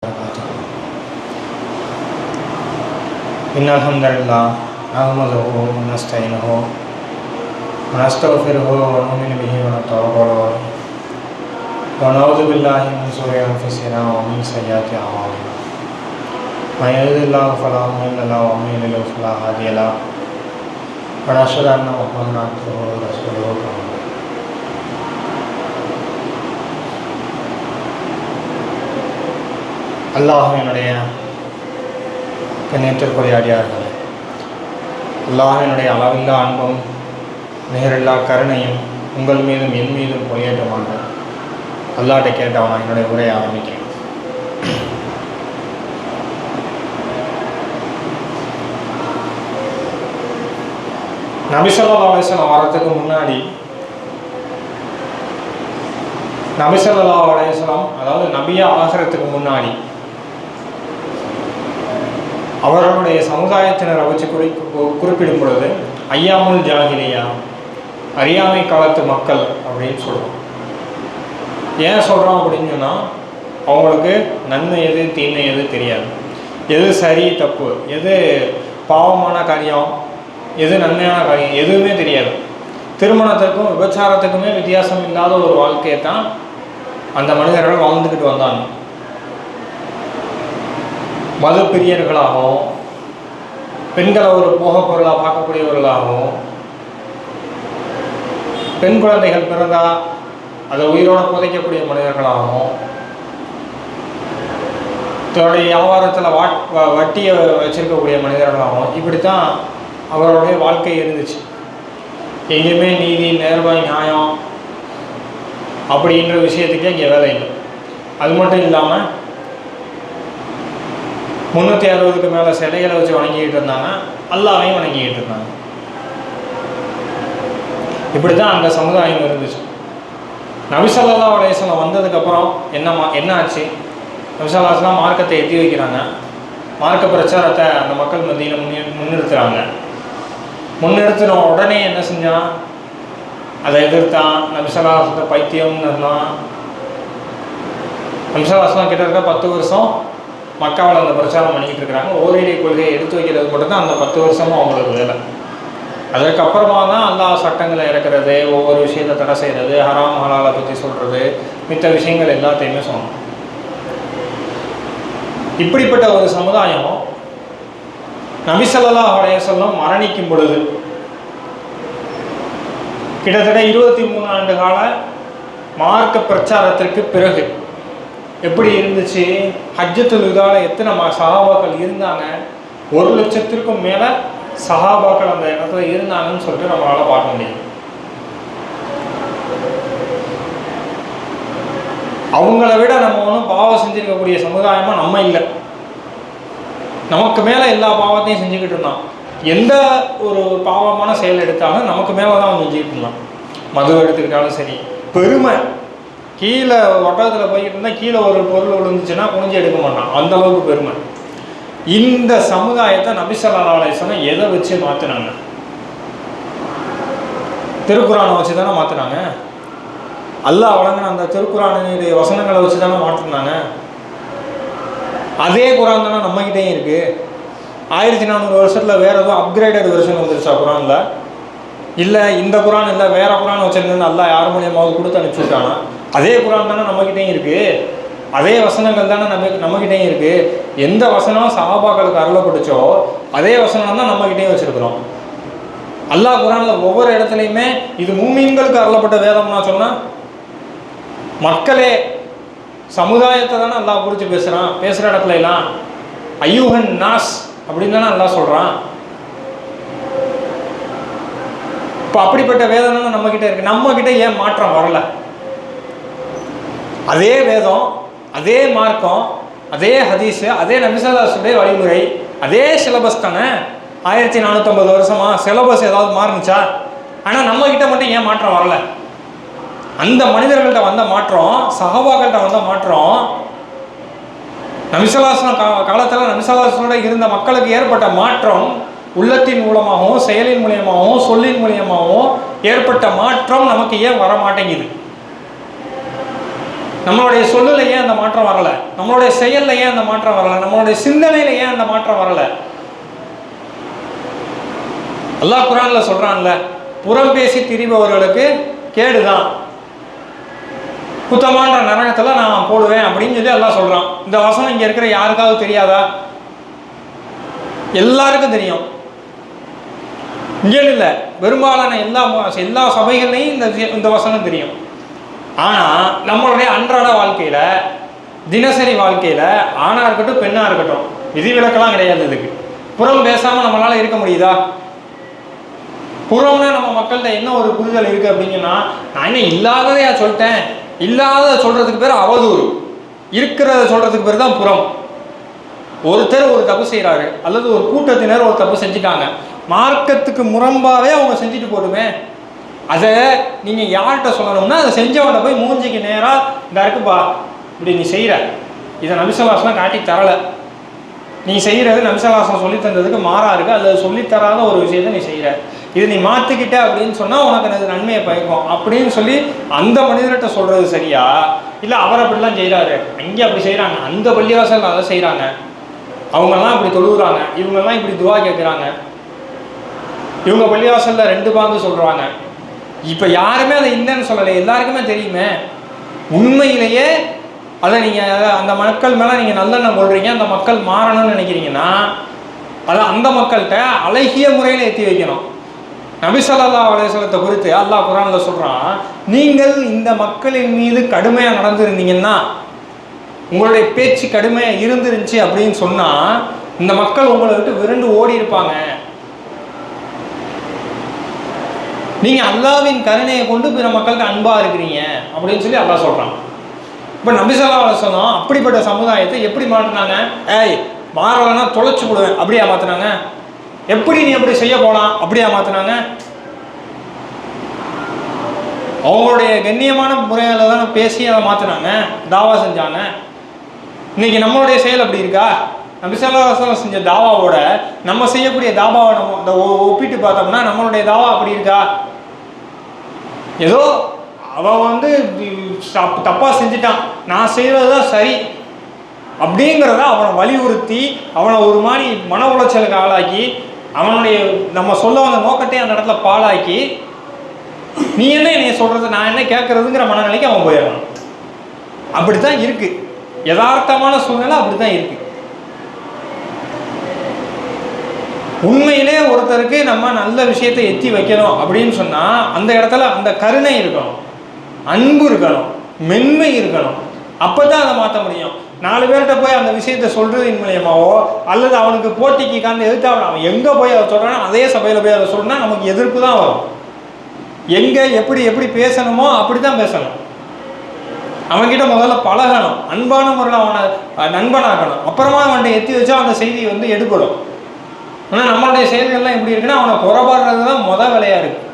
innal hamdalillah nahmaduhu wa nasta'inuhu wa nastaghfiruhu wa nu'minu bihi wa natawakkalu alayhi wa na'udzu billahi min shururi anfusina wa min sayyiati a'malina may yahdihillahu fala mudilla lahu wa may yudlil fala hadiya lahu wa nashhadu anna muhammadan abduhu wa rasuluhu. அல்லாஹ்வினுடைய கண்ணியத்திற்குரிய அடியார்களே, அல்லாஹ்வினுடைய அளவில்லா அன்பும் நிகரில்லா கருணையும் உங்கள் மீதும் என் மீதும் பொய்யேற்றமாக அல்லாஹ்ட்ட கேட்டவன் என்னுடைய உரையை ஆரம்பிக்கிறேன். நபி ஸல்லல்லாஹு அலைஹி வஸல்லம் வரதுக்கு முன்னாடி நபி ஸல்லல்லாஹு அலைஹி வஸல்லம் அதாவது நபியா ஆகிறதுக்கு முன்னாடி அவர்களுடைய சமுதாயத்தினரை வச்சு குறிப்பிடும் பொழுது ஐயாமுல் ஜாஹிலியா, அறியாமை காலத்து மக்கள் அப்படின்னு சொல்கிறோம். ஏன் சொல்கிறோம் அப்படின்னு சொன்னால், அவங்களுக்கு நன்மை எது தீமை எது தெரியாது, எது சரி தப்பு, எது பாவமான காரியம், எது நன்மையான காரியம் எதுவுமே தெரியாது. திருமணத்துக்கும் விபச்சாரத்துக்குமே வித்தியாசம் இல்லாத ஒரு வாழ்க்கையை தான் அந்த மனிதர்கள் வாழ்ந்துக்கிட்டு வந்தாங்க. மது பிரியர்களாகவும் பெண்களை ஒரு போக பொருளாக பார்க்கக்கூடியவர்களாகவும், பெண் குழந்தைகள் பிறந்தால் அதை உயிரோடு புதைக்கக்கூடிய மனிதர்களாகவும், தன்னுடைய வியாபாரத்தில் வட்டியை வச்சிருக்கக்கூடிய மனிதர்களாகவும் இப்படித்தான் அவருடைய வாழ்க்கை இருந்துச்சு. எங்கேயுமே நீதி, நேர்மை, நியாயம் அப்படின்ற விஷயத்துக்கே இங்கே வேலை இல்லை. அது மட்டும் இல்லாமல் 360க்கு மேலே சிலைகளை வச்சு வணங்கிக்கிட்டு இருந்தாங்க, அல்லாஹ்வையும் வணங்கிக்கிட்டு இருந்தாங்க. இப்படி தான் அந்த சமுதாயம் இருந்துச்சு. நபி ஸல்லல்லாஹு அலைஹி வஸல்லம் வந்ததுக்கப்புறம் என்ன ஆச்சு? நபி ஸல்லல்லாஹு அலைஹி வஸல்லம் மார்க்கத்தை எத்தி வைக்கிறாங்க. மார்க்க பிரச்சாரத்தை அந்த மக்கள் மத்தியில் முன்னிறுத்துகிறாங்க. முன்னிறுத்தின உடனே என்ன செஞ்சான்? அதை எதிர்த்தான். நபி ஸல்லல்லாஹு அலைஹி வஸல்லம் பைத்தியம்னு இருந்தான். நபி ஸல்லல்லாஹு அலைஹி வஸல்லம் கிட்ட 10 வருஷம் மக்காவில் அந்த பிரச்சாரம் பண்ணிக்கிட்டு இருக்கிறாங்க. ஓரிரை கொள்கையை எடுத்து வைக்கிறது மட்டும்தான் அந்த 10 வருஷமும் அவங்களுக்கு வேலை. அதுக்கப்புறமா தான் அல்லாஹ் சட்டங்களை இறக்குறது, ஒவ்வொரு விஷயத்தை தடை செய்கிறது, ஹராம் ஹலாலை பற்றி சொல்கிறது, மித்த விஷயங்கள் எல்லாத்தையுமே சொல்லணும். இப்படிப்பட்ட ஒரு சமுதாயம் நபி ஸல்லல்லாஹு அலைஹி வஸல்லம் மரணிக்கும் பொழுது கிட்டத்தட்ட 23 ஆண்டு கால மார்க்க பிரச்சாரத்திற்கு பிறகு எப்படி இருந்துச்சு? ஹஜ்ஜத்துல் விதால எத்தனை சஹாபாக்கள் இருந்தாங்க? 1 லட்சத்திற்கும் மேலே சஹாபாக்கள் அந்த இடத்துல இருந்தாங்கன்னு சொல்லிட்டு நம்மளால் பார்க்க முடியும். அவங்கள விட நம்ம ஒன்றும் பாவம் செஞ்சுருக்கக்கூடிய சமுதாயமாக நம்ம இல்லை. நமக்கு மேலே எல்லா பாவத்தையும் செஞ்சுக்கிட்டு இருந்தான். எந்த ஒரு பாவமான செயல் எடுத்தாலும் நமக்கு மேலே தான் அவன் செஞ்சுக்கிட்டு இருந்தான். மது எடுத்துக்கிட்டாலும் சரி, பெருமை, கீழே ஒட்டகத்தில் போய்கிட்டு இருந்தால் கீழே ஒரு பொருள் விழுந்துச்சுன்னா குனிஞ்சு எடுக்க மாட்டான், அந்த அளவுக்கு பெருமை. இந்த சமுதாயத்தை நபி ஸல்லல்லாஹு அலைஹி வஸல்லம் எதை வச்சு மாற்றினாங்க? திருக்குரானை வச்சு தானே மாற்றினாங்க. அல்லாஹ் வழங்கின அந்த திருக்குரானுடைய வசனங்களை வச்சு தானே மாற்றினாங்க. அதே குரான் தானே நம்மகிட்டேயும் இருக்குது. 1400 வருஷத்தில் வேறு எதுவும் அப்கிரேடட் வெர்ஷன் வந்துருச்சா குரானில்? இல்லை, இந்த குரான் இல்லை, வேறு குரான் வச்சுருந்தேன்னு அல்லாஹ் யார் மூலியமாவது கொடுத்து அனுப்பிச்சுட்டானா? அதே குரான் தானே நம்மகிட்டேயும் இருக்குது. அதே வசனங்கள் தானே நம்மகிட்டேயும் இருக்குது. எந்த வசனம் சஹாபாக்களுக்கு அருளப்பட்டுச்சோ அதே வசனம் தான் நம்மகிட்டேயும் வச்சுருக்குறோம். அல்லாஹ் குரானில் ஒவ்வொரு இடத்துலையுமே இது மூமின்களுக்கு அருளப்பட்ட வேதம்னா சொன்னால், மக்களே சமுதாயத்தை தானே அல்லாஹ் குறித்து பேசுகிற இடத்துல எல்லாம் ஐயூஹன் நாஸ் அப்படின்னு தானே அல்லாஹ் சொல்கிறான். இப்போ அப்படிப்பட்ட வேதம் தானே நம்மக்கிட்ட இருக்குது. நம்மக்கிட்ட ஏன் மாற்றம் வரலை? அதே வேதம், அதே மார்க்கம், அதே ஹதீஸு, அதே நபி ஸல்லல்லாஹு அலைஹி வஸல்லம் வழிமுறை, அதே சிலபஸ் தானே. 1450 வருஷமா சிலபஸ் ஏதாவது மாறுனுச்சா? ஆனால் நம்மக்கிட்ட மட்டும் ஏன் மாற்றம் வரலை? அந்த மனிதர்கள்ட்ட வந்த மாற்றம், சஹாபாக்கள்கிட்ட வந்த மாற்றம், நபி ஸல்லல்லாஹு அலைஹி வஸல்லம் காலத்தில் நபி ஸல்லல்லாஹு அலைஹி வஸல்லம் இருந்த மக்களுக்கு ஏற்பட்ட மாற்றம் உள்ளத்தின் மூலமாகவும் செயலின் மூலியமாகவும் சொல்லின் மூலியமாகவும் ஏற்பட்ட மாற்றம் நமக்கு ஏன் வர மாட்டேங்குது? நம்மளுடைய சொல்லுல ஏன் அந்த மாற்றம் வரலை? நம்மளுடைய செயல்ல ஏன் அந்த மாற்றம் வரலை? நம்மளுடைய சிந்தனையில ஏன் அந்த மாற்றம் வரலை? அல்லாஹ் குர்ஆன்ல சொல்றான்ல, புறம் பேசி திரிபவர்களுக்கு கேடுதான், குத்தமான நரகத்துல நான் போடுவேன் அப்படின்னு சொல்லி அல்லாஹ் சொல்றான். இந்த வசனம் இங்க இருக்கிற யாருக்காவது தெரியாதா? எல்லாருக்கும் தெரியும். இங்கே இல்லை, பெரும்பாலான எல்லா சபைகள்லையும் இந்த வசனம் தெரியும். ஆனால் நம்மளுடைய அன்றாட வாழ்க்கையில், தினசரி வாழ்க்கையில், ஆணாக இருக்கட்டும் பெண்ணாக இருக்கட்டும், விதிவிலக்கெல்லாம் கிடையாது. இதுக்கு புறம் பேசாமல் நம்மளால் இருக்க முடியுதா? புறம்னா நம்ம மக்கள்கிட்ட என்ன ஒரு புரிதல் இருக்குது அப்படின்னா, நான் என்ன இல்லாததையா சொல்லிட்டேன், இல்லாத சொல்கிறதுக்கு பேர் அவதூறு, இருக்கிறத சொல்கிறதுக்கு பேர் தான் புறம். ஒருத்தர் ஒரு தப்பு செய்கிறாரு அல்லது ஒரு கூட்டத்தினர் ஒரு தப்பு செஞ்சுட்டாங்க, மார்க்கத்துக்கு முரம்பாகவே அவங்க செஞ்சுட்டு போடுமே, அதை நீங்கள் யார்கிட்ட சொல்லணும்னா அதை செஞ்சவன்கிட்ட போய் மூஞ்சிக்கு நேராக இந்த இருக்குப்பா இப்படி நீ செய்கிற, இதை நபி ஸல்லல்லாஹு அலைஹி வஸல்லம் காட்டி தரலை, நீ செய்கிறது நபி ஸல்லல்லாஹு அலைஹி வஸல்லம் சொல்லி தந்ததுக்கு மாறாக இருக்குது, அல்லது சொல்லித்தராத ஒரு விஷயத்தை நீ செய்கிற, இது நீ மாற்றிக்கிட்ட அப்படின்னு சொன்னால் உனக்கு அது நன்மையை பயக்கும் அப்படின்னு சொல்லி அந்த மனிதர்கிட்ட சொல்கிறது சரியா? இல்லை அவர் அப்படிலாம் செய்கிறாரு, அங்கே அப்படி செய்கிறாங்க, அந்த பள்ளிவாசல் அதை செய்கிறாங்க, அவங்கெல்லாம் இப்படி தொழுகிறாங்க, இவங்கெல்லாம் இப்படி துவா கேட்குறாங்க, இவங்க பள்ளிவாசலில் 2 பாங்கு சொல்கிறாங்க, இப்போ யாருமே அதை இல்லைன்னு சொல்லலை, எல்லாருக்குமே தெரியுமே. உண்மையிலேயே அதை நீங்கள் அந்த மக்கள் மேலே நீங்கள் நல்லெண்ணம் கொள்றீங்க, அந்த மக்கள் மாறணும்னு நினைக்கிறீங்கன்னா அதை அந்த மக்கள்கிட்ட அழகிய முறையில் ஏற்றி வைக்கணும். நபி ஸல்லல்லாஹு அலைஹி வஸல்லத்தை குறித்து அல்லாஹ் குர்ஆனில் சொல்கிறான், நீங்கள் இந்த மக்களின் மீது கடுமையாக நடந்திருந்தீங்கன்னா, உங்களுடைய பேச்சு கடுமையாக இருந்துருந்துச்சு அப்படின்னு சொன்னால் இந்த மக்கள் உங்களை விட்டு விரண்டு ஓடி இருப்பாங்க. நீங்கள் அல்லாஹ்வின் கருணையை கொண்டு பிற மக்களுக்கு அன்பாக இருக்கிறீங்க அப்படின்னு சொல்லி அல்லாஹ் சொல்கிறான். இப்போ நபி ஸல்லல்லாஹு அலைஹி வஸல்லம் அப்படிப்பட்ட சமுதாயத்தை எப்படி மாற்றினாங்க? ஏய் மாறலைன்னா தொலைச்சு போடுவேன் அப்படியா மாற்றினாங்க? எப்படி நீ எப்படி செய்ய போகலாம் அப்படியா மாற்றினாங்க? அவங்களுடைய கண்ணியமான முறையில் தானே பேசி அதை மாற்றினாங்க, தாவா செஞ்சாங்க. இன்னைக்கு நம்மளுடைய செயல் அப்படி இருக்கா? நபி ஸல்லல்லாஹு அலைஹி வஸல்லம் செஞ்ச தாவாவோட நம்ம செய்யக்கூடிய தாவாவை நம்ம ஒப்பிட்டு பார்த்தோம்னா நம்மளுடைய தாவா அப்படி இருக்கா? ஏதோ அவன் தப்பாக செஞ்சுட்டான், நான் செய்கிறது தான் சரி அப்படிங்கிறத அவனை வலியுறுத்தி அவனை ஒரு மாதிரி மன உளைச்சலுக்கு ஆளாக்கி அவனுடைய நம்ம சொல்ல வந்த நோக்கத்தையும் அந்த இடத்துல பாழாக்கி நீ என்ன என்னைய சொல்கிறது நான் என்ன கேட்குறதுங்கிற மனநிலைக்கு அவன் போயிடறான். அப்படி தான் இருக்குது, யதார்த்தமான சூழ்நிலை அப்படி தான் இருக்குது. உண்மையிலே ஒருத்தருக்கு நம்ம நல்ல விஷயத்தை எத்தி வைக்கணும் அப்படின்னு சொன்னால் அந்த இடத்துல அந்த கருணை இருக்கணும், அன்பு இருக்கணும், மென்மை இருக்கணும். அப்போ தான் அதை மாற்ற முடியும். 4 பேர்கிட்ட போய் அந்த விஷயத்தை சொல்கிறதின் மூலியமாவோ அல்லது அவனுக்கு போட்டிக்கு காந்து எதிர்த்து அவன் எங்கே போய் அதை சொல்கிறானோ அதே சபையில் போய் அதை சொல்லினா நமக்கு எதிர்ப்பு தான் வரும். எங்கே எப்படி எப்படி பேசணுமோ அப்படி தான் பேசணும். அவன்கிட்ட முதல்ல பழகணும், அன்பான முறையில் அவனை நண்பனாகணும், அப்புறமா அவன்கிட்ட எத்தி வச்சா அந்த செய்தி எடுபடும். ஆனால் நம்மளுடைய செயல்கள்லாம் எப்படி இருக்குன்னா அவனை புறப்பாடுறது தான் வேலையாக இருக்குது.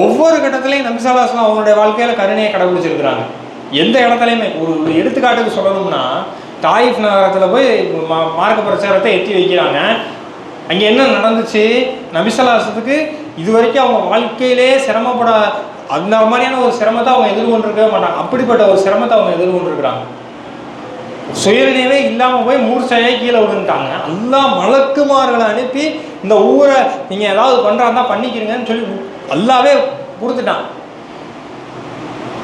ஒவ்வொரு கட்டத்திலையும் நபி ஸல்லல்லாஹு அலைஹி வஸல்லம் அவங்களுடைய வாழ்க்கையில் கருணையை கடைபிடிச்சிருக்கிறாங்க. எந்த இடத்துலையுமே ஒரு எடுத்துக்காட்டுக்கு சொல்லணும்னா தாயிஃப் நகரத்தில் போய் மார்க்க பிரச்சாரத்தை எத்தி வைக்கிறாங்க. அங்கே என்ன நடந்துச்சு? நபி ஸல்லல்லாஹு அலைஹி வஸல்லத்துக்கு இது வரைக்கும் அவங்க வாழ்க்கையிலே சிரமப்பட அந்த மாதிரியான ஒரு சிரமத்தை அவங்க எதிர்கொண்டிருக்கவே மாட்டாங்க. அப்படிப்பட்ட ஒரு சிரமத்தை அவங்க எதிர்கொண்டிருக்கிறாங்க. சுயநினைவே இல்லாமல் போய் மூர்ச்சையாக கீழே விழுந்துட்டாங்க. அல்லாஹ் மலக்குமார்களை அனுப்பி இந்த ஊரை நீங்கள் ஏதாவது பண்ணுறாருந்தா பண்ணிக்கிறீங்கன்னு சொல்லி அல்லாவே கொடுத்துட்டான்.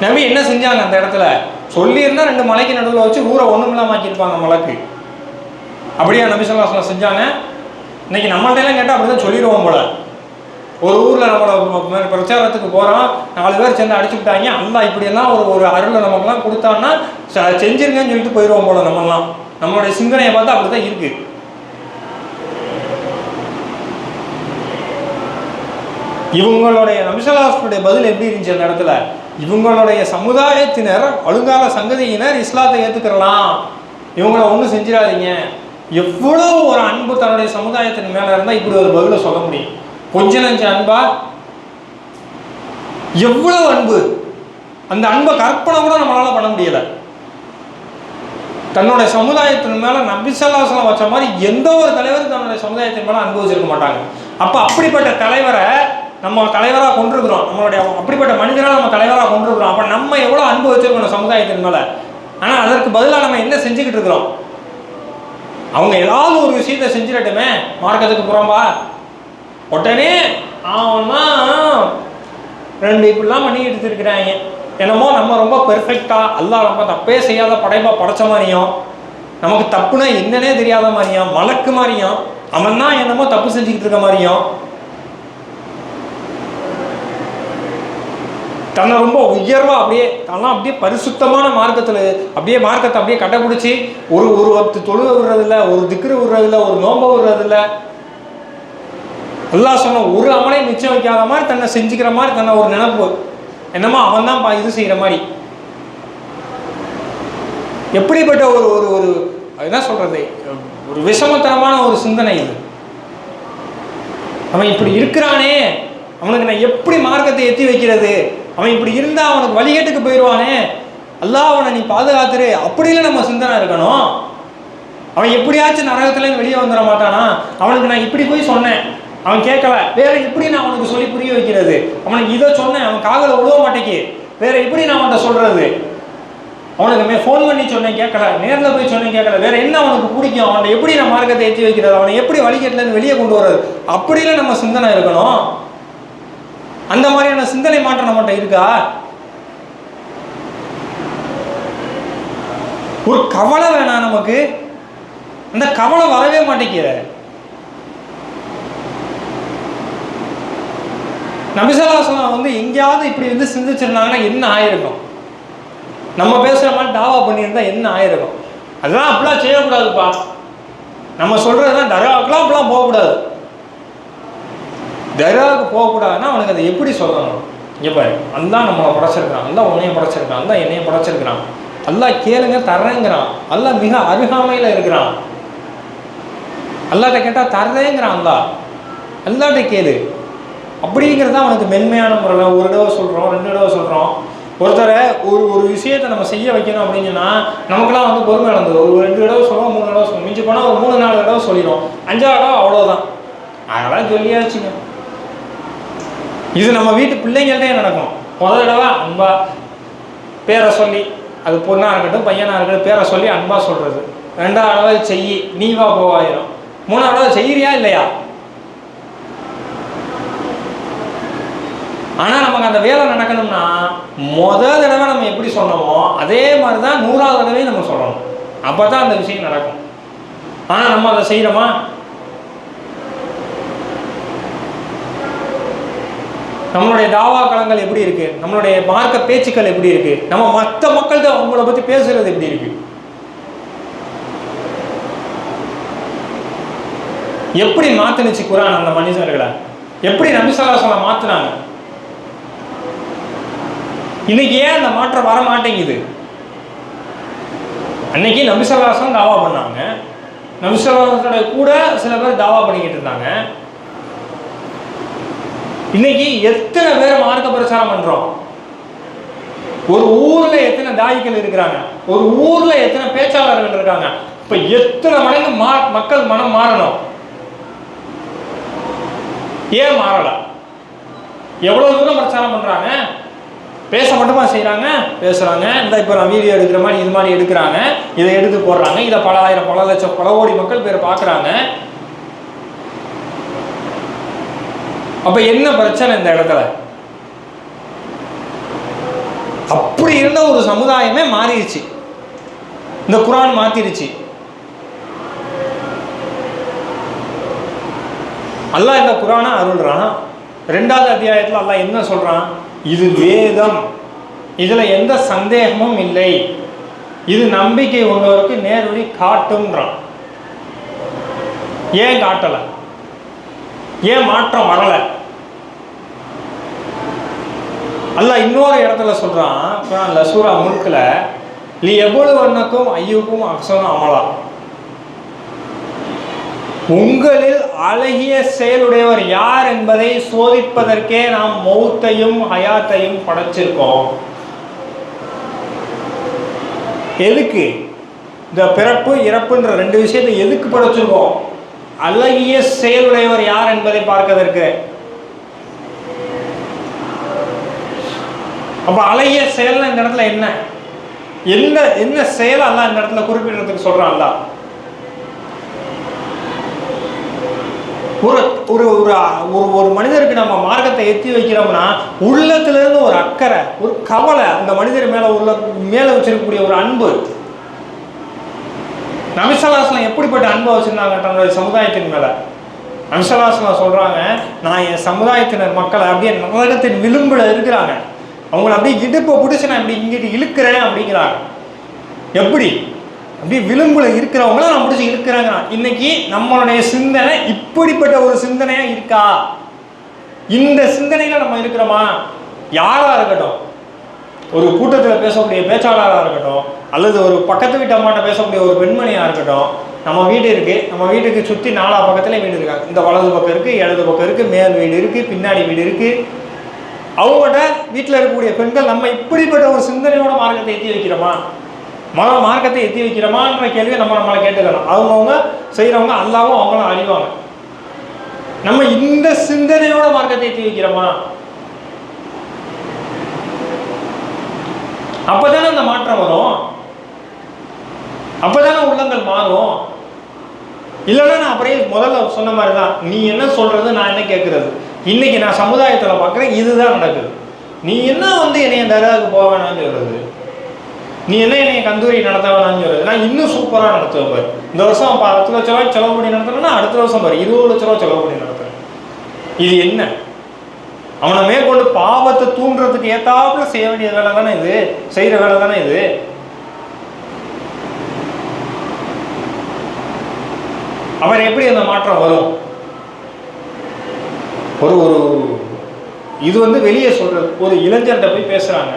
நபி என்ன செஞ்சாங்க? அந்த இடத்துல சொல்லியிருந்தா 2 மலைக்கு நடுவில் வச்சு ஊரை ஒன்றுமில்லாம ஆக்கியிருப்பாங்க மலைக்கு. அப்படியா நபி ஸல்லல்லாஹு அலைஹி வஸல்லம் செஞ்சாங்க? இன்னைக்கு நம்மள்டெல்லாம் கேட்டால் அப்படி தான் சொல்லிடுவோம் போல. ஒரு ஊரில் நம்மளை பிரச்சாரத்துக்கு போகிறோம், 4 பேர் சேர்ந்து அடிச்சுக்கிட்டாங்க, அல்லாஹ் இப்படியெல்லாம் ஒரு அருளை நமக்குலாம் கொடுத்தான்னா செஞ்சிருங்கன்னு சொல்லிட்டு போயிடுவோம் போல. நம்மளாம் நம்மளுடைய சிந்தனையை பார்த்தா அப்படி தான் இருக்குது. இவங்களுடைய நபி ஸல்லல்லாஹு அலைஹி வஸல்லம் பதில் எப்படி இருந்துச்சு அந்த இடத்துல? இவங்களுடைய சமுதாயத்தினர் வருங்கால சங்கதியினர் இஸ்லாத்தை ஏற்றுக்கிறலாம், இவங்கள ஒன்றும் செஞ்சிடாதீங்க. எவ்வளோ ஒரு அன்பு தன்னுடைய சமுதாயத்தின் மேலே இருந்தால் இப்படி ஒரு பதிலை சொல்ல முடியும்? கொஞ்ச நஞ்ச அன்பா? எவ்வளவு அன்பு! அந்த அன்பை கற்பனை கூட நம்மளால பண்ண முடியல. தன்னுடைய சமுதாயத்தின் மேல நபி ஸல்லல்லாஹு அலைஹி வஸல்லம் வச்ச மாதிரி எந்த ஒரு தலைவரும் தன்னுடைய சமுதாயத்தின் மேல அனுபவிச்சிருக்க மாட்டாங்க. அப்ப அப்படிப்பட்ட தலைவரை நம்ம தலைவராக கொண்டிருக்கிறோம், நம்மளுடைய அப்படிப்பட்ட மனிதராக நம்ம தலைவராக கொண்டிருக்கிறோம். அப்போ நம்ம எவ்வளோ அன்பு வச்சிருக்கணும் சமுதாயத்தின் மேலே. ஆனால் அதற்கு பதிலாக நம்ம என்ன செஞ்சுக்கிட்டு இருக்கிறோம்? அவங்க ஏதாவது ஒரு விஷயத்தை செஞ்சிடட்டுமே மார்க்கத்துக்கு புறம்பா, உடனே அவனா 2 இப்படிலாம் பண்ணிக்கிட்டு இருக்கிறாங்க. என்னமோ நம்ம ரொம்ப பெர்ஃபெக்டாக, அல்லாஹ் ரொம்ப தப்பே செய்யாத படைப்பா படைச்ச மாதிரியும், நமக்கு தப்புனா என்னன்னே தெரியாத மாதிரியும், மலக்கு மாதிரியும், அவன் தான் என்னமோ தப்பு செஞ்சுக்கிட்டு இருக்க மாதிரியும், தன்னை ரொம்ப உயர்வா அப்படியே தன்னால் அப்படியே பரிசுத்தமான மார்க்கத்தில் அப்படியே மார்க்கத்தை அப்படியே கடைப்பிடிச்சி ஒரு தொழுக விடுறதில்ல, ஒரு திக்ரு விடுறதில்ல, ஒரு நோம்ப விடுறதில்ல, அல்லாஹ் சொன்ன ஒரு அமலையும் மிச்சம் வைக்காத மாதிரி தன்னை செஞ்சுக்கிற மாதிரி தன்னை ஒரு நினைப்பு, என்னமோ அவன் தான் இது செய்கிற மாதிரி. எப்படிப்பட்ட ஒரு ஒரு ஒரு என்ன சொல்றது, ஒரு விஷமத்தனமான ஒரு சிந்தனை இது. அவன் இப்படி இருக்கிறானே, அவனுக்கு நான் எப்படி மார்க்கத்தை எத்தி வைக்கிறது, அவன் இப்படி இருந்தா அவனுக்கு வழிகேட்டுக்கு போயிடுவானே, அல்லாஹ் அவனை நீ பாதுகாத்துரு, அப்படிலாம் நம்ம சிந்தனை இருக்கணும். அவன் எப்படியாச்சும் நரகத்துலேருந்து வெளியே வந்துட மாட்டானா, அவனுக்கு நான் இப்படி போய் சொன்னேன், அவன் கேட்கல, வேற எப்படி நான் அவனுக்கு சொல்லி புரிய வைக்கிறது, அவனுக்கு இதை சொன்னேன், அவன் காதில் விழுவ மாட்டேக்கு, வேற எப்படி நான் அவன்கிட்ட சொல்றது, அவனுக்கு ஃபோன் பண்ணி சொன்னேன் கேட்கல, நேரில் போய் சொன்னேன் கேட்கல, வேற என்ன அவனுக்கு பிடிக்கும், அவனை எப்படி நான் மார்க்கத்தை ஏற்றி வைக்கிறது, அவனை எப்படி வழிகேட்டிலேருந்து வெளியே கொண்டு வர்றது, அப்படிலாம் நம்ம சிந்தனை இருக்கணும். அந்த மாதிரியான சிந்தனை மாற்றம் நம்மகிட்ட இருக்கா? ஒரு கவலை வேணாம் நமக்கு, அந்த கவலை வரவே மாட்டேங்கிற. நபி ஸல்லல்லாஹு அலைஹி வஸல்லம் எங்கேயாவது இப்படி சிந்திச்சிருந்தாங்கன்னா என்ன ஆயிருக்கும்? நம்ம பேசுற மாதிரி தாவா பண்ணியிருந்தா என்ன ஆயிருக்கும்? அதெல்லாம் அப்படிலாம் செய்யக்கூடாதுப்பா, நம்ம சொல்றதுதான் தர்காவுக்குலாம் அப்படிலாம் போகக்கூடாது, தர்காவுக்கு போகக்கூடாதுன்னா அவனுக்கு அதை எப்படி சொல்லணும்? இங்கே பாரு, அல்லாஹ் நம்மளை படைச்சிருக்கிறான், அல்லாஹ் உன்னையும் படைச்சிருக்கான், அல்லாஹ் என்னையும் படைச்சிருக்கிறான், அல்லாஹ் கேளுங்க தர்றேங்கிறான், அல்லாஹ் மிக அருகாமையில் இருக்கிறான், அல்லாஹ்ட்ட கேட்டால் தர்றேங்கிறான், அல்லாஹ்ட்ட கேளு அப்படிங்கிறது தான் அவனுக்கு மென்மையான முறையில். ஒரு தடவை சொல்கிறோம், 2 தடவை சொல்கிறோம். ஒருத்தரை ஒரு விஷயத்தை நம்ம செய்ய வைக்கணும் அப்படின்னா நமக்குலாம் பொறுமை இழந்தது. ஒரு 2 தடவை சொல்லுவோம், 3 தடவை சொல்லுவோம், மிஞ்சி போனால் ஒரு 3-4 தடவை சொல்லிடும், 5ஆவது தடவை அவ்வளோதான், அதெல்லாம் சொல்லியாச்சுங்க. இது நம்ம வீட்டு பிள்ளைங்கள்டே நடக்கும். முதல் தடவை அன்பா பேரை சொல்லி, அது பொண்ணாக இருக்கட்டும் பையனாக இருக்கட்டும், பேரை சொல்லி அன்பா சொல்கிறது. 2ஆவது தடவை செய்யி, நீ வா போவாயிரும். 3ஆவது தடவை செய்கிறியா இல்லையா? ஆனால் நமக்கு அந்த வேலை நடக்கணும்னா முதல் தடவை நம்ம எப்படி சொன்னோமோ அதே மாதிரி தான் 100ஆவது தடவையும் நம்ம சொல்லணும். அப்போ தான் அந்த விஷயம் நடக்கும். ஆனால் நம்ம அதை செய்கிறோமா? நம்மளுடைய தாவா களங்கள் எப்படி இருக்கு, நம்மளுடைய மார்க்க பேச்சுக்கள் எப்படி இருக்கு, நம்ம மற்ற மக்கள்கிட்ட அவங்கள பற்றி பேசுறது எப்படி இருக்கு, எப்படி மாத்தினுச்சு குர்ஆன் அந்த மனுஷர்களை, எப்படி நபி ஸல்லல்லாஹு அலைஹி வஸல்லம் மாத்தினாங்க? இன்னைக்கு ஏன் அந்த மாற்றம் வர மாட்டேங்குது? அன்னைக்கு நபி ஸல்லல்லாஹு அலைஹி வஸல்லம் தாவா பண்ணாங்க, நபி ஸல்லல்லாஹு அலைஹி வஸல்லம் கூட சில பேர் தாவா பண்ணிக்கிட்டு இருந்தாங்க. இன்னைக்கு எத்தனை பேர் மார்க்க பிரச்சாரம் பண்றோம்? ஒரு ஊர்ல எத்தனை தாயிகள் இருக்கிறாங்க, ஒரு ஊர்ல எத்தனை பேச்சாளர்கள் இருக்காங்க. இப்ப எத்தனை மடங்கு மக்கள் மனம் மாறணும்? ஏன் மாறல? எவ்வளவு தூரம் பிரச்சாரம் பண்றாங்க? பேச மட்டுமா செய்கிறாங்க? பேசுகிறாங்க, இந்த இப்போ நான் வீடியோ எடுக்கிற மாதிரி இது மாதிரி எடுக்கிறாங்க, இதை எடுத்து போடுறாங்க, இதை பல ஆயிரம் பல லட்சம் பல கோடி மக்கள் பேர் பார்க்குறாங்க. அப்போ என்ன பிரச்சனை இந்த இடத்துல? அப்படி இருந்த ஒரு சமுதாயமே மாறிடுச்சு, இந்த குர்ஆன் மாத்திருச்சு. அல்லாஹ் இந்த குர்ஆனை அருள்றான். 2வது அத்தியாயத்தில் அல்லாஹ் என்ன சொல்றான்? இது வேதம், இதுல எந்த சந்தேகமும் இல்லை, இது நம்பிக்கை உள்ளவருக்கு நேர்வழி காட்டும்ன்றான். ஏன் காட்டல? ஏன் மாற்றம் வரல? அல்லாஹ் இன்னொரு இடத்துல சொல்றான் குர்ஆன்ல, சூரா முல்க்ல, லி யபுலுவன்னக்கும் அய்யுக்கும் அஹ்ஸனு அமலா, உங்களில் அழகிய செயலுடையவர் யார் என்பதை சோதிப்பதற்கே நாம் மௌத்தையும் ஹயாத்தையும் படைச்சிருக்கோம். எதுக்கு? இந்த பிறப்பு இறப்புன்ற 2 விஷயத்தை எதுக்கு படைச்சிருக்கோம்? அழகிய செயலுடையவர் யார் என்பதை பார்க்கதற்கு. அப்போ அழகிய செயல்னா இந்த இடத்துல என்ன என்ன என்ன செயல் அல்லாஹ் இந்த இடத்துல குறிப்பிடுறதுக்கு சொல்றான் அல்லாஹ்? ஒரு ஒரு ஒரு மனிதருக்கு நம்ம மார்க்கத்தை எத்தி வைக்கிறோம்னா உள்ளத்திலிருந்து ஒரு அக்கறை, ஒரு கவலை, அந்த மனிதர் மேல வச்சிருக்கக்கூடிய ஒரு அன்பு. நபி ஸல்லல்லாஹு அலைஹி வஸல்லம் எப்படிப்பட்ட அன்பை வச்சிருந்தாங்க தன்னுடைய சமுதாயத்தின் மேல? நபி ஸல்லல்லாஹு அலைஹி வஸல்லம் சொல்றாங்க, நான் என் சமுதாயத்தினர் மக்களை அப்படியே நரகத்தின் விளிம்புல இருக்கிறாங்க, அவங்களை அப்படியே இடுப்பை பிடிச்சி நான் இப்படி இங்கிட்டு இழுக்கிறேன் அப்படிங்கிறாங்க. எப்படி? அப்படியே விளிம்புல இருக்கிறவங்கள நான் பிடிச்சி இழுக்கிறேங்க. இன்னைக்கு நம்மளுடைய சிந்தனை இப்படிப்பட்ட ஒரு சிந்தனையா இருக்கா? இந்த சிந்தனையில நம்ம இருக்கிறோமா? யாரா இருக்கட்டும், ஒரு கூட்டத்தில் பேசக்கூடிய பேச்சாளராக இருக்கட்டும், அல்லது ஒரு பக்கத்து வீட்டு அம்மாட்ட பேசக்கூடிய ஒரு பெண்மணியாக இருக்கட்டும், நம்ம வீடு இருக்குது, நம்ம வீட்டுக்கு சுற்றி 4 பக்கத்துலேயும் வீடு இருக்காங்க. இந்த வலது பக்கம் இருக்குது, இடது பக்கம் இருக்குது, மேல் வீடு இருக்குது, பின்னாடி வீடு இருக்குது. அவங்கள்ட்ட வீட்டில் இருக்கக்கூடிய பெண்கள் நம்ம இப்படிப்பட்ட ஒரு சிந்தனையோட மார்க்கத்தை எத்தி வைக்கிறோமா? மார்க்கத்தை எத்தி வைக்கிறோமான்ற கேள்வியை நம்மளை கேட்டுக்கலாம். அவங்கவுங்க செய்கிறவங்க அல்லாவும் அவங்களும் அறிவாங்க. நம்ம இந்த சிந்தனையோட மார்க்கத்தை எத்தி வைக்கிறோமா? அப்பதானே அந்த மாற்றம் வரும், அப்பதானே உள்ளங்கள் மாறும். இல்லைன்னா நான் அப்படியே முதல்ல சொன்ன மாதிரி தான், நீ என்ன சொல்றது நான் என்ன கேட்கறது. இன்னைக்கு நான் சமுதாயத்தில் பார்க்குறேன், இதுதான் நடக்குது. நீ என்ன என்னைய தர்காவுக்கு போக வேணாம்னு சொல்றது, நீ என்னைய கந்தூரி நடத்த வேணாம்னு சொல்றது. நான் இன்னும் சூப்பராக நடத்துவேன் பாரு. இந்த வருஷம் 10 லட்ச ரூபாய் செலவு பண்ணி நடத்துறேன்னா அடுத்த வருஷம் பாரு 20 லட்ச ரூபாய் செலவு பண்ணி நடத்துறேன். இது என்ன? அவனை மேற்கொண்டு பாவத்தை தூண்டுறதுக்கு ஏத்தாப்புல செய்ய வேண்டிய வேலை தானே இது, செய்யற வேலை தானே இது. அவர் எப்படி அந்த மாற்றம் வரும்? ஒரு ஒரு இது வெளியே சொல்றது. ஒரு இளைஞர்கிட்ட போய் பேசுறாங்க,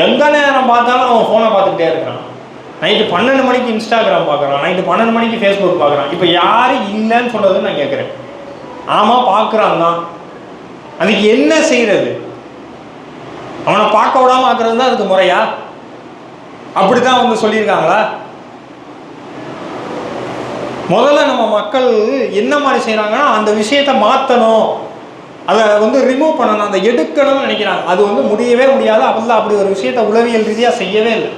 எந்த நேரம் பார்த்தாலும் அவன் ஃபோனை பார்த்துக்கிட்டே இருக்கிறான். நைட்டு 12 மணிக்கு இன்ஸ்டாகிராம் பார்க்குறான், நைட்டு 12 மணிக்கு ஃபேஸ்புக் பார்க்குறான். இப்போ யாரு இல்லைன்னு சொன்னதுன்னு நான் கேட்குறேன். ஆமாம் பார்க்குறான் தான், அதுக்கு என்ன செய்யறது? அவனை பார்க்க விடாம ஆக்குறது தான் அதுக்கு முறையா? அப்படித்தான் சொல்லியிருக்காங்களா? முதல்ல நம்ம மக்கள் என்ன மாதிரி செய்யறாங்கன்னா, அந்த விஷயத்தை மாற்றணும், அதை ரிமூவ் பண்ணணும், அதை எடுக்கணும்னு நினைக்கிறாங்க. அது முடியவே முடியாது. அப்பெல்லாம் அப்படி ஒரு விஷயத்தை உளவியல் ரீதியாக செய்யவே இல்லை.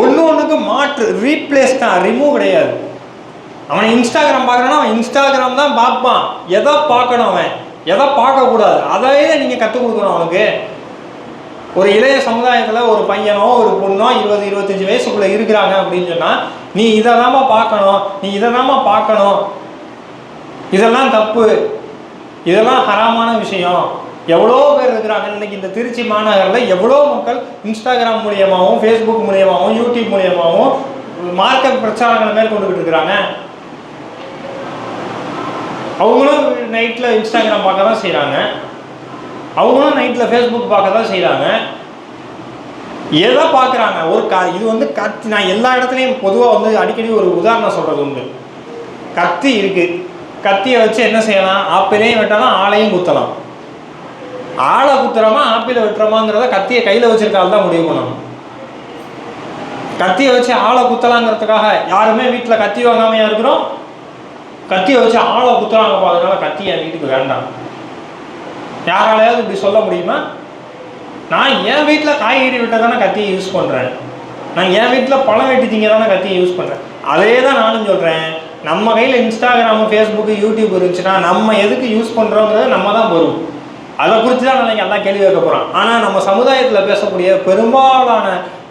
ஒன்றுக்கு மாற்று, ரீப்ளேஸ் தான், ரிமூவ் கிடையாது. அவனை இன்ஸ்டாகிராம் பார்க்குறான்னா அவன் இன்ஸ்டாகிராம் தான் பார்ப்பான். எதை பார்க்கணும், அவன் எதை பார்க்கக்கூடாது, அதையே நீங்கள் கற்றுக் கொடுக்கணும் அவனுக்கு. ஒரு இளைய சமுதாயத்தில் ஒரு பையனோ ஒரு பொண்ணோ 20-25 வயசுக்குள்ளே இருக்கிறாங்க அப்படின்னு சொன்னால், நீ இதை தாம்மா பார்க்கணும், நீ இதை தாம்மா பார்க்கணும், இதெல்லாம் தப்பு, இதெல்லாம் ஹராமான விஷயம். எவ்வளோ பேர் இருக்கிறாங்க இன்னைக்கு இந்த திருச்சி மாநகரில். எவ்வளோ மக்கள் இன்ஸ்டாகிராம் மூலியமாகவும் ஃபேஸ்புக் மூலியமாகவும் யூடியூப் மூலியமாகவும் மார்க்க பிரச்சாரங்களை மேற்கொண்டுகிட்டு இருக்கிறாங்க. அவங்களும் நைட்டில் இன்ஸ்டாகிராம் பார்க்க தான் செய்கிறாங்க, அவங்களும் நைட்டில் ஃபேஸ்புக் பார்க்க தான் செய்கிறாங்க. எதை பார்க்குறாங்க? இது கத்தி. நான் எல்லா இடத்துலையும் பொதுவாக அடிக்கடி ஒரு உதாரணம் சொல்கிறது உண்டு. கத்தி இருக்குது, கத்தியை வச்சு என்ன செய்யலாம்? ஆப்பிளையும் வெட்டலாம், ஆளையும் குத்தலாம். ஆளை குத்துறோமா ஆப்பிளை வெட்டுறோமாங்கிறத கத்தியை கையில் வச்சிருக்கால் தான் முடிவு பண்ணணும். கத்தியை வச்சு ஆளை குத்தலாங்கிறதுக்காக யாருமே வீட்டில் கத்தி வாங்காமையா இருக்கிறோம்? கத்தியை வச்சு ஆளை குத்துறாங்கப்பா, அதனால கத்தி என் வீட்டுக்கு வேண்டாம். யாராலையாவது இப்படி சொல்ல முடியுமா? நான் என் வீட்டில் காய்கறி வெட்ட தானே கத்தியை யூஸ் பண்ணுறேன், நான் என் வீட்டில் பழம் வெட்டி திங்க தானே கத்தியை யூஸ் பண்ணுறேன். அதே தான் நானும் சொல்கிறேன். நம்ம கையில் இன்ஸ்டாகிராமு ஃபேஸ்புக்கு யூடியூப் இருந்துச்சுன்னா நம்ம எதுக்கு யூஸ் பண்ணுறோங்கிறது நம்ம தான் வரும். அதை குறித்து தான் நாளைக்கு எல்லாம் கேள்வி கேட்க போகிறோம். ஆனால் நம்ம சமுதாயத்தில் பேசக்கூடிய பெரும்பாலான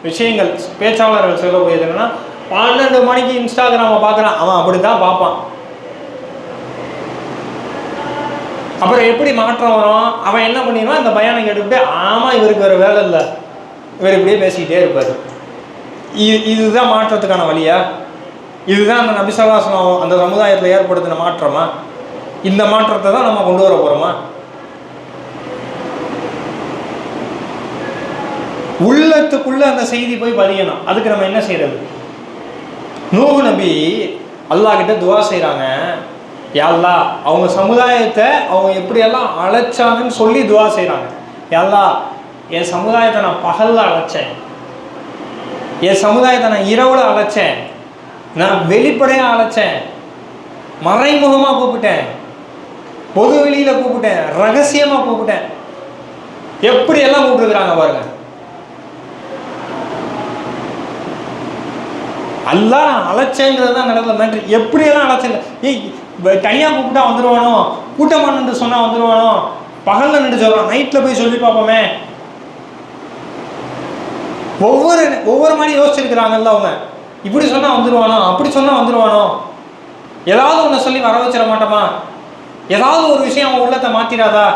விஷயங்கள், பேச்சாளர்கள் சொல்லக்கூடியது என்னென்னா, 12 மணிக்கு இன்ஸ்டாகிராமை பார்க்குறான், அவன் அப்படி தான் பார்ப்பான். அப்புறம் எப்படி மாற்றம் வரும்? அவன் என்ன பண்ணிடுவான்? இந்த பயானை கேட்டுக்கிட்டு, ஆமாம் இவருக்கு வேறு வேலை இல்லை, இவர் இப்படியே பேசிக்கிட்டே இருப்பார். இதுதான் மாற்றத்துக்கான வழியா? இதுதான் அந்த நபி ஸல்லல்லாஹு அலைஹி வஸல்லம் அந்த சமுதாயத்தில் ஏற்படுத்தின மாற்றமா? இந்த மாற்றத்தை தான் நம்ம கொண்டு வர போகிறோமா? உள்ளத்துக்குள்ள அந்த செய்தி போய் பதியணும். அதுக்கு நம்ம என்ன செய்யறது? நூஹ் நபி அல்லாஹ் கிட்ட துவா செய்கிறாங்க, யா அல்லாஹ் அவங்க சமுதாயத்தை அவங்க எப்படியெல்லாம் அழைச்சாங்கன்னு சொல்லி துவா செய்கிறாங்க. யா அல்லாஹ் என் சமுதாயத்தை நான் பகலில் அழைச்சேன், என் சமுதாயத்தை நான் இரவில் அழைச்சேன், நான் வெளிப்படையாக அழைச்சேன், மறைமுகமாக கூப்பிட்டேன், பொது வெளியில கூப்பிட்டேன், ரகசியமா கூப்பிட்டேன். எப்படி எல்லாம் கூப்பிட்டுருக்குறாங்க பாருங்க. எல்லாம் அழைச்சேங்கிறது தான் நடக்கல மேட்ரு. எப்படியெல்லாம் அழைச்சல, தனியாக கூப்பிட்டா வந்துடுவானோ, கூட்டமாக நின்று சொன்னால் வந்துடுவானோ, பகலில் நின்று சொல்கிறான், நைட்டில் போய் சொல்லி பார்ப்போமே. ஒவ்வொரு மாதிரி யோசிச்சிருக்கிறாங்கல்ல அவங்க. இப்படி சொன்னால் வந்துடுவானோ, அப்படி சொன்னால் வந்துடுவானோ, ஏதாவது ஒன்று சொல்லி வர வச்சிட மாட்டோமா, ஏதாவது ஒரு விஷயம் அவன் உள்ளத்தை மாற்றிடாதா,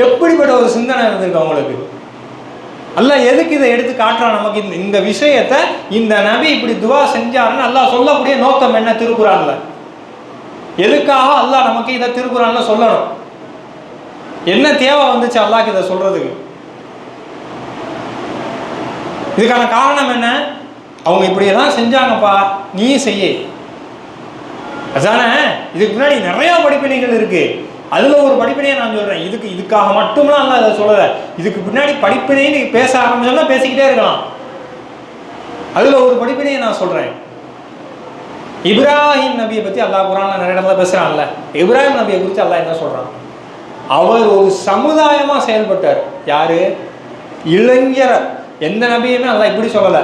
எப்படிப்பட்ட ஒரு சிந்தனை இருந்திருக்கு அவங்களுக்கு. அல்லாஹ் எதுக்கு இதை எடுத்து காட்டுறான் நமக்கு? இந்த விஷயத்தை இந்த நபி இப்படி துவா செஞ்சாருன்னு அல்லாஹ் சொல்லக்கூடிய நோக்கம் என்ன? திருக்குறான்ல எதுக்காக அல்லாஹ் நமக்கு இதை திருக்குறான்ல சொல்லணும்? என்ன தேவை வந்துச்சு அல்லாஹ்க்கு இதை சொல்றதுக்கு? இதுக்கான காரணம் என்ன? அவங்க இப்படியெல்லாம் செஞ்சாங்கப்பா, நீ செய்ய. அதானே இதுக்கு முன்னாடி நிறைய படிப்பினைகள் இருக்கு. அதுல ஒரு படிப்பினையை நான் சொல்றேன். இதுக்காக மட்டும்லாம் அல்ல அதை சொல்லலை. இதுக்கு பின்னாடி படிப்பினைன்னு பேச ஆரம்பிச்சோம்னா பேசிக்கிட்டே இருக்கலாம். அதுல ஒரு படிப்பினையை நான் சொல்றேன். இப்ராஹிம் நபியை பத்தி அல்லாஹ் குர்ஆன்ல நிறைய இடத்துல பேசுறான்ல. இப்ராஹிம் நபியை குறித்து அல்லாஹ் என்ன சொல்றான்? அவர் ஒரு சமுதாயமா செயல்பட்டார். யாரு? இளைஞர். எந்த நபியுமே அல்லாஹ் இப்படி சொல்லலை.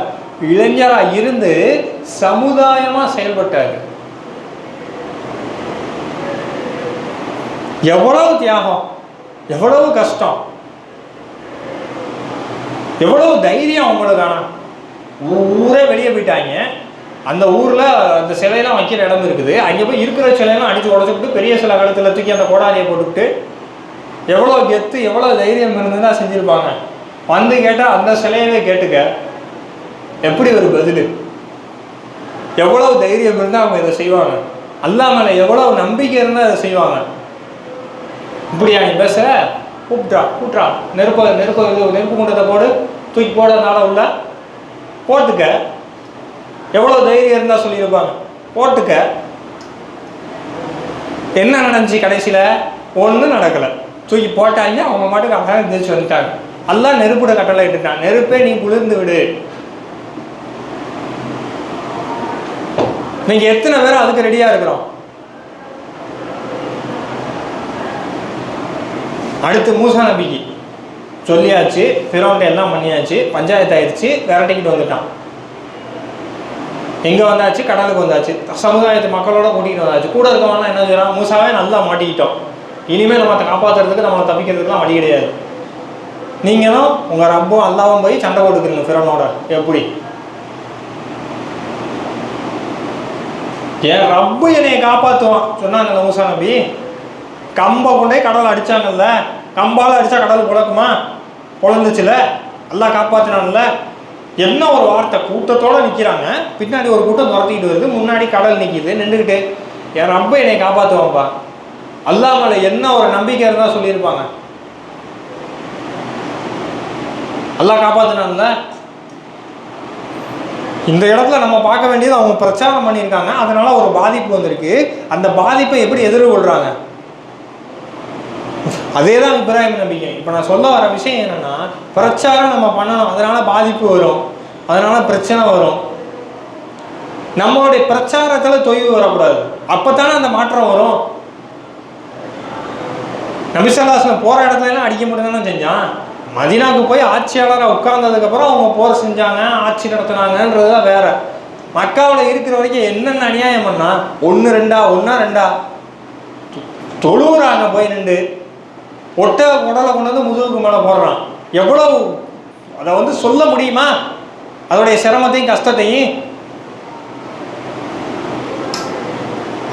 இளைஞரா இருந்து சமுதாயமா செயல்பட்டார். எவ்வளவு தியாகம், எவ்வளவு கஷ்டம், எவ்வளவு தைரியம் அவங்களுக்கான. ஊரே வெளியே போயிட்டாங்க. அந்த ஊர்ல அந்த சிலையெல்லாம் வைக்கிற இடம் இருக்குது. அங்கே போய் இருக்கிற சிலையெல்லாம் அடிச்சு உடச்சுக்கிட்டு பெரிய சிலை கழுத்துல தூக்கி அந்த கோடாரியை போட்டுக்கிட்டு எவ்வளோ கெத்து, எவ்வளோ தைரியம் இருந்துன்னா செஞ்சிருப்பாங்க. வந்து கேட்டால் அந்த சிலையவே கேட்டுக்க, எப்படி ஒரு பதில்? எவ்வளவு தைரியம் இருந்தால் அவங்க இதை செய்வாங்க. அல்லாஹ் மேலே எவ்வளவு நம்பிக்கை இருந்தால் அதை செய்வாங்க. இப்படியா நீ பேச? கூப்பிட்றா, நெருப்பு குண்டத்தை போடு, தூக்கி போடுறதுனால உள்ள போட்டுக்க. எவ்வளோ தைரியம் இருந்தால் சொல்லியிருப்பாங்க, போட்டுக்க. என்ன நடந்துச்சு கடைசியில்? ஒன்றும் நடக்கலை. தூக்கி போட்டாங்க, அவங்க மாட்டுக்கு அழகாக எந்திரிச்சு வந்துட்டாங்க. அல்லாஹ் நெருப்புட கட்டளை இட்டுட்டான், நெருப்பே நீ குளிர்ந்து விடு. நீங்கள் எத்தனை பேரும் அதுக்கு ரெடியாக இருக்கிறோம்? அடுத்து மூசா நபிக்கு சொல்லியாச்சு, ஃபிரௌன்ட்ட எல்லாம் பண்ணியாச்சு, பஞ்சாயத்து ஆயிடுச்சு, விரட்டிக்கிட்டு வந்துட்டான். எங்கே வந்தாச்சு? கடலுக்கு வந்தாச்சு. சமுதாயத்து மக்களோட கூட்டிகிட்டு வந்தாச்சு. கூட இருக்கவங்கலாம் என்ன செய்யறான்? மூசாவே நல்லா மாட்டிக்கிட்டோம், இனிமேல் நம்ம காப்பாற்றுறதுக்கு, நம்மளை தப்பிக்கிறதுக்குலாம் வழி கிடையாது. நீங்களும் உங்கள் ரப்பும் அல்லாவும் போய் சண்டை போட்டுக்கிறீங்க ஃபிரௌனோட. எப்படி? என் ரப்பு என்னையை காப்பாற்றுவான் சொன்னாங்கல்ல மூசா நபி. கம்பை கொண்டே கடலை அடித்தாங்கல்ல, கம்பால் அடித்தா கடல் புழக்குமா? பொழந்துச்சுல, எல்லாம் காப்பாற்றினான்ல. என்ன ஒரு வார்த்தை! கூட்டத்தோடு நிற்கிறாங்க, பின்னாடி ஒரு கூட்டம் துரத்திக்கிட்டு வருது, முன்னாடி கடல் நிற்கிது, நின்றுக்கிட்டு என் ரப்பை என்னை காப்பாற்றுவான்ப்பா. அல்லாஹ் மேலே என்ன ஒரு நம்பிக்கை இருந்தால் சொல்லியிருப்பாங்க. அல்லாஹ் காப்பாற்றினான்ல. இந்த இடத்துல நம்ம பார்க்க வேண்டியது, அவங்க பிரச்சாரம் பண்ணியிருக்காங்க, அதனால ஒரு பாதிப்பு வந்திருக்கு. அந்த பாதிப்பை எப்படி எதிர்கொள்கிறாங்க? அதே தான் இப்ராஹிம் நபிக்கு. இப்போ நான் சொல்ல வர விஷயம் என்னன்னா, பிரச்சாரம் நம்ம பண்ணணும், அதனால பாதிப்பு வரும், அதனால பிரச்சனை வரும். நம்மளுடைய பிரச்சாரத்தில் தொய்வு வரக்கூடாது. அப்போத்தானே அந்த மாற்றம் வரும். நபி ஸல்லல்லாஹு அலைஹி வஸல்லம் போகிற இடத்துல எல்லாம் அடிக்க மட்டும் தானே செஞ்சான். மதீனாவுக்கு போய் ஆட்சியாளராக உட்கார்ந்ததுக்கப்புறம் அவங்க போர் செஞ்சாங்க, ஆட்சி நடத்தினாங்கன்றது தான் வேற. மக்காவில் இருக்கிற வரைக்கும் என்னென்ன அநியாயம் பண்ணா? ஒன்று ரெண்டா தொழுவுறாங்க போய் நின்று, ஒட்டை உடலை கொண்டு வந்து முதுகுக்கு மேலே போடுறான். எவ்வளவு அதை வந்து சொல்ல முடியுமா? அதோடைய சிரமத்தையும் கஷ்டத்தையும்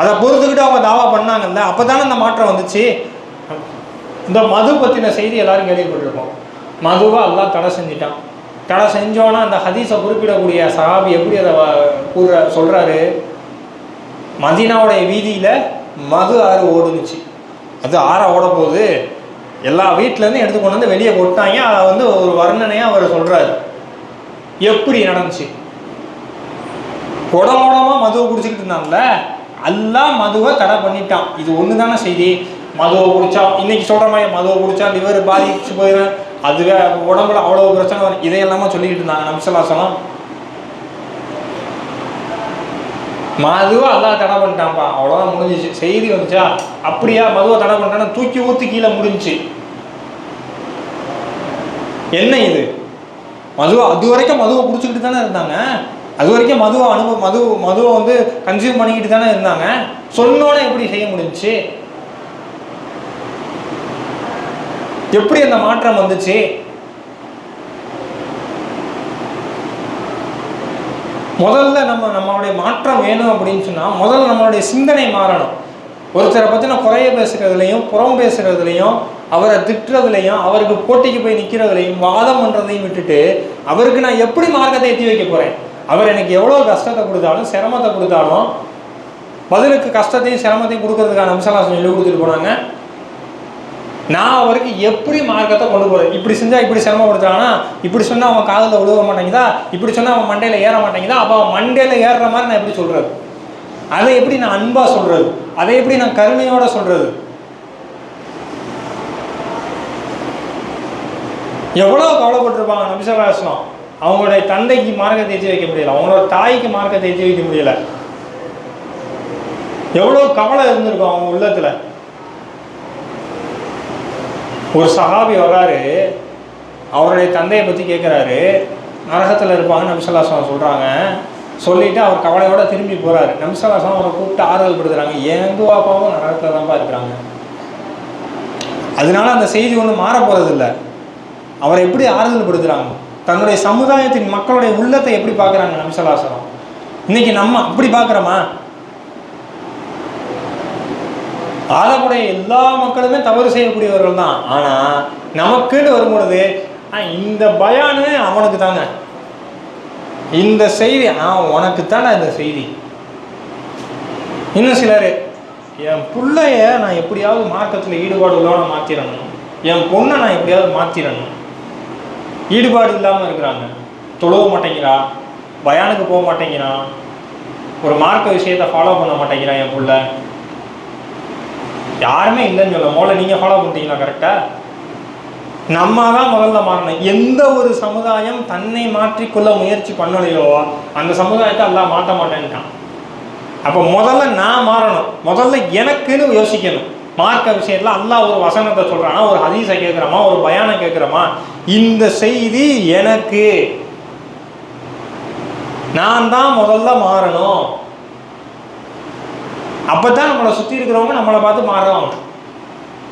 அதை பொறுத்துக்கிட்டு அவங்க தாவா பண்ணாங்கல்ல. அப்போ தானே அந்த மாற்றம் வந்துச்சு. இந்த மது பற்றின செய்தி எல்லாரும் கேள்விப்பட்டிருக்கோம். மதுவை அல்லாஹ் தடை செஞ்சிட்டான். தடை செஞ்சோன்னா அந்த ஹதீஸை குறிப்பிடக்கூடிய சஹாபி எப்படி அதை சொல்கிறாரு? மதீனாவுடைய வீதியில் மது ஆறு ஓடுனுச்சு. அது ஆறா ஓட போகுது, எல்லா வீட்டிலேருந்து எடுத்து கொண்டு வந்து வெளியே கொட்டாங்க. அதை வந்து ஒரு வர்ணனையாக அவர் சொல்கிறாரு. எப்படி நடந்துச்சு? குடமோடமாக மதுவை குடிச்சிக்கிட்டு இருந்தாங்கல்ல, எல்லாம் மதுவை தடை பண்ணிட்டான். இது ஒன்று தானே செய்தி. மதுவை குடித்தா, இன்றைக்கி சொல்கிற மாதிரி மதுவை குடித்தா லிவர் பாதிச்சு போயிடும், அதுவே உடம்புல அவ்வளோ பிரச்சனை வரும், இதையெல்லாமா சொல்லிக்கிட்டு இருந்தாங்க நபி ஸல்லல்லாஹு அலைஹி வஸல்லம். மதுவை அல்லாஹ் தடை பண்ணிட்டான்ப்பா, அவ்வளோதான் முடிஞ்சிச்சு. செய்தி வந்துச்சா, அப்படியா மதுவை தடை பண்ணிட்டான்னா தூக்கி ஊற்றி கீழே முடிஞ்சிச்சு. என்ன இது? மதுவை அது வரைக்கும் மதுவை குடிச்சுக்கிட்டு தானே இருந்தாங்க, அது வரைக்கும் மதுவை வந்து கன்சியூம் பண்ணிக்கிட்டு தானே இருந்தாங்க. சொன்னோன்னே எப்படி செய்ய முடிஞ்சிச்சு? எப்படி அந்த மாற்றம் வந்துச்சு? முதல்ல நம்மளுடைய மாற்றம் வேணும் அப்படின்னு சொன்னால் முதல்ல நம்மளுடைய சிந்தனை மாறணும். ஒருத்தரை பற்றின குறைய பேசுகிறதுலையும் புறம் பேசுகிறதுலையும் அவரை திட்டுறதுலையும் அவருக்கு போட்டிக்கு போய் நிற்கிறதுலையும் வாதம் பண்ணுறதையும் விட்டுட்டு அவருக்கு நான் எப்படி மார்க்கத்தை எத்தி வைக்க போகிறேன், அவர் எனக்கு எவ்வளோ கஷ்டத்தை கொடுத்தாலும் சிரமத்தை கொடுத்தாலும் பதிலுக்கு கஷ்டத்தையும் சிரமத்தையும் கொடுக்கறதுக்கான அம்சலாசம் சொல்லி கொடுத்துட்டு போனாங்க. நான் அவருக்கு எப்படி மார்க்கத்தை கொண்டு போகிறேன், இப்படி செஞ்சால் இப்படி சிரமப்படுத்துறானா, இப்படி சொன்னால் அவன் காதில் விழுவ மாட்டேங்குதா, இப்படி சொன்னால் அவன் மண்டையில் ஏற மாட்டேங்குதா, அப்போ அவன் மண்டையில் ஏறுற மாதிரி நான் எப்படி சொல்கிறது, அதை எப்படி நான் அன்பாக சொல்கிறது, அதை எப்படி நான் கருணையோட சொல்கிறது? எவ்வளோ கவலைப்பட்டிருப்பாங்க நபி ஸல்லல்லாஹு அலைஹி வஸல்லம். அவங்களுடைய தந்தைக்கு மார்க்கத்தை ஏற்றி வைக்க முடியல, அவங்களோட தாய்க்கு மார்க்கத்தை ஏற்றி வைக்க முடியல. எவ்வளோ கவலை இருந்திருக்கும் அவங்க உள்ளத்தில். ஒரு சஹாபி வர்றாரு, அவருடைய தந்தையை பற்றி கேட்குறாரு, நரகத்தில் இருப்பாங்க நபி ஸல்லல்லாஹு அலைஹி வஸல்லம் சொல்கிறாங்க. சொல்லிவிட்டு அவர் கவலையோடு திரும்பி போகிறாரு. நபி ஸல்லல்லாஹு அலைஹி வஸல்லம் அவரை கூப்பிட்டு ஆறுதல் படுத்துறாங்க, எங்கள் பாப்பாவும் நரகத்தில் தான்ப்பா இருக்கிறாங்க. அதனால அந்த செய்தி ஒன்றும் மாற போகிறதில்லை. அவரை எப்படி ஆறுதல் படுத்துகிறாங்க, தன்னுடைய சமுதாயத்தின் மக்களுடைய உள்ளத்தை எப்படி பார்க்குறாங்க நபி ஸல்லல்லாஹு அலைஹி வஸல்லம். இன்னைக்கு நம்ம அப்படி பார்க்குறோமா? ஆளக்கூடிய எல்லா மக்களுமே தவறு செய்யக்கூடியவர்கள் தான். ஆனால் நமக்குன்னு வரும்பொழுது இந்த பயானு அவனுக்கு தாங்க, இந்த செய்தி உனக்கு தானே இந்த செய்தி. இன்னும் சிலர் என் பிள்ளைய நான் எப்படியாவது மார்க்கத்தில் ஈடுபாடு உள்ளவனை மாற்றிடணும், என் பொண்ணை நான் எப்படியாவது மாற்றிடணும், ஈடுபாடு இல்லாமல் இருக்கிறாங்க. தொழுவ மாட்டேங்கிறா, பயானுக்கு போக மாட்டேங்கிறான், ஒரு மார்க்க விஷயத்தை ஃபாலோ பண்ண மாட்டேங்கிறான் என் பிள்ளை. யாருமே இல்லைன்னு சொல்ல, முதல்ல நீங்கள் ஃபாலோ பண்ணிட்டீங்களா கரெக்டாக? நம்ம தான் முதல்ல மாறணும். எந்த ஒரு சமுதாயம் தன்னை மாற்றிக்கொள்ள முயற்சி பண்ணலையோ அந்த சமுதாயத்தை அல்லாஹ் மாற்ற மாட்டேன்ட்டான். அப்போ முதல்ல நான் மாறணும், முதல்ல எனக்குன்னு யோசிக்கணும். மார்க்க விஷயத்தில் அல்லாஹ் ஒரு வசனத்தை சொல்கிறானா, ஒரு ஹதீஸை கேட்குறோமா, ஒரு பயானை கேட்குறோமா, இந்த செய்தி எனக்கு, நான் தான் முதல்ல மாறணும். அப்போ தான் நம்மளை சுற்றி இருக்கிறவங்க நம்மளை பார்த்து மாறுவாங்க.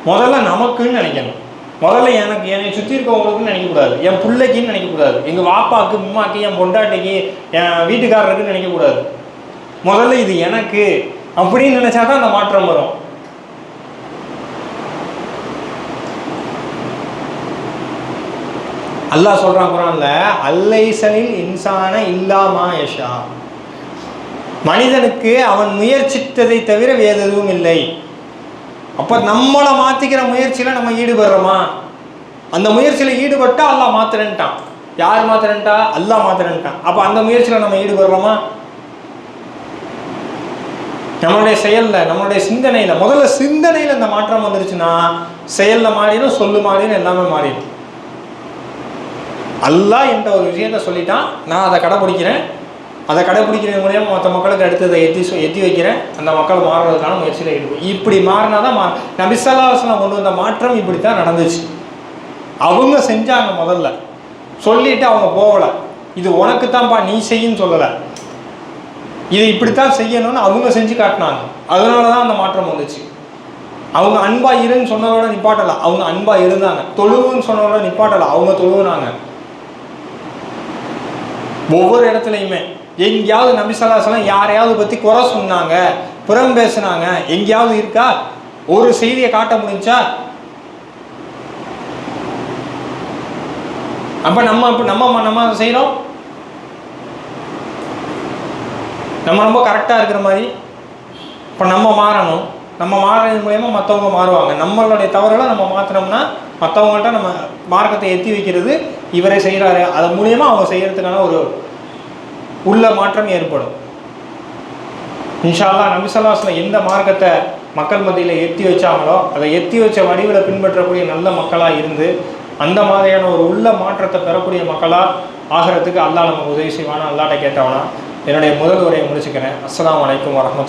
முதல்ல நமக்குன்னு நினைக்கணும். முதல்ல என்னை சுற்றி இருக்கவங்களுக்குன்னு நினைக்கக்கூடாது, என் பிள்ளைக்குன்னு நினைக்கக்கூடாது, எங்கள் வாப்பாவுக்கு உம்மாக்கு என் பொண்டாட்டிக்கு என் வீட்டுக்காரருக்குன்னு நினைக்கக்கூடாது. முதல்ல இது எனக்கு அப்படின்னு நினச்சா தான் அந்த மாற்றம் வரும். அல்லாஹ் சொல்கிறான் குர்ஆன்ல, அல்லைஸலில் இன்சான இல்லா மா யஷா, மனிதனுக்கு அவன் முயற்சித்ததை தவிர வேறு எதுவும் இல்லை. அப்போ நம்மளை மாற்றிக்கிற முயற்சியில் நம்ம ஈடுபடுறோமா? அந்த முயற்சியில் ஈடுபட்டால் அல்லாஹ் மாத்திரன்ட்டான். யார் மாத்திரன்ட்டா? அல்லாஹ் மாத்திரன்ட்டான். அப்போ அந்த முயற்சியில் நம்ம ஈடுபடுறோமா? நம்மளுடைய செயலில், நம்மளுடைய சிந்தனையில், முதல்ல சிந்தனையில் இந்த மாற்றம் வந்துருச்சுன்னா செயலில் மாறிடும், சொல்லு மாறிடும், எல்லாமே மாறிடும். அல்லாஹ் என்ற ஒரு விஷயத்த சொல்லிட்டான், நான் அதை கடைப்பிடிக்கிறேன், அதை கடைப்பிடிக்கிறது மூலியமாக மற்ற மக்களுக்கு அடுத்ததை எத்தி வைக்கிறேன், அந்த மக்கள் மாறுறதுக்கான முயற்சியில் ஈடுபடும். இப்படி மாறினா தான் நபி ஸல்லல்லாஹு அலைஹி வஸல்லம் கொண்டு வந்த மாற்றம் இப்படி தான் நடந்துச்சு. அவங்க செஞ்சாங்க, முதல்ல சொல்லிட்டு அவங்க போகலை, இது உனக்கு தான்ப்பா நீ செய்யின்னு சொல்லலை, இது இப்படித்தான் செய்யணும்னு அவங்க செஞ்சு காட்டினாங்க. அதனால தான் அந்த மாற்றம் வந்துச்சு. அவங்க அன்பா இருன்னு சொன்னதோட நிப்பாட்டலை, அவங்க அன்பா இருந்தாங்க. தொழுவுன்னு சொன்னதோட நிப்பாட்டலை, அவங்க தொழுவுனாங்க. ஒவ்வொரு இடத்துலையுமே எங்கேயாவது நபி ஸல்லல்லாஹு அலைஹி வஸல்லம் யாரையாவது பற்றி குறை சொன்னாங்க, புறம் பேசுனாங்க, எங்கேயாவது இருக்கா? ஒரு செய்தியை காட்ட முடிஞ்சா? அப்போ நம்ம செய்கிறோம், நம்ம ரொம்ப கரெக்டாக இருக்கிற மாதிரி. இப்போ நம்ம மாறணும், நம்ம மாறுறது மூலயமா மற்றவங்க மாறுவாங்க. நம்மளுடைய தவறுகளை நம்ம மாற்றினோம்னா மற்றவங்கள்ட்ட நம்ம மார்க்கத்தை எத்தி வைக்கிறது இவரே செய்கிறாரு, அது மூலயமா அவங்க செய்கிறதுக்கான ஒரு உள்ள மாற்றம் ஏற்படும். இன்ஷா அல்லாஹ் நபி ஸல்லல்லாஹு அலைஹி வஸல்லம் எந்த மார்க்கத்தை மக்கள் மத்தியில் எத்தி வச்சாங்களோ அதை எத்தி வச்ச வடிவில் பின்பற்றக்கூடிய நல்ல மக்களாக இருந்து அந்த மாதிரியான ஒரு உள்ள மாற்றத்தை பெறக்கூடிய மக்களாக ஆகிறதுக்கு அல்லாஹ் நமக்கு உதவி செய்வானா. அல்லாஹ்ட்ட கேட்டவனா. என்னுடைய முதல் உரையை முடிச்சுக்கிறேன். அஸ்ஸலாமு அலைக்கும் வரஹ்மத்துல்லாஹி